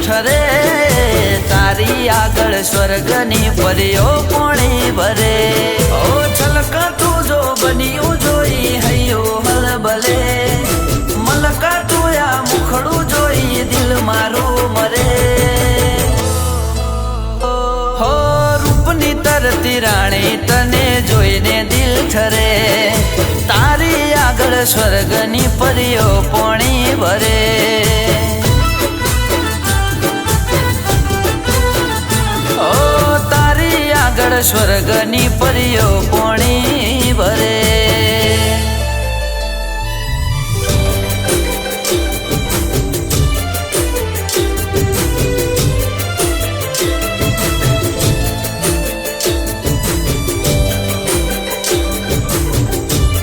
ઠરે તારી આગળ સ્વર્ગની પરીઓ પોણી ભરે ઓ છલકાતું જો બન્યું જોઈ હૈયો હલબલે મલકાતું આ મુખડું જોઈ દિલ મારું મરે હો રૂપની તરતી રાણી તને જોઈને દિલ ઠરે તારી આગળ સ્વર્ગની પરીઓ પોણી ભરે ઓ તારી આગળ સ્વર્ગની પરીઓ પોણી ભરે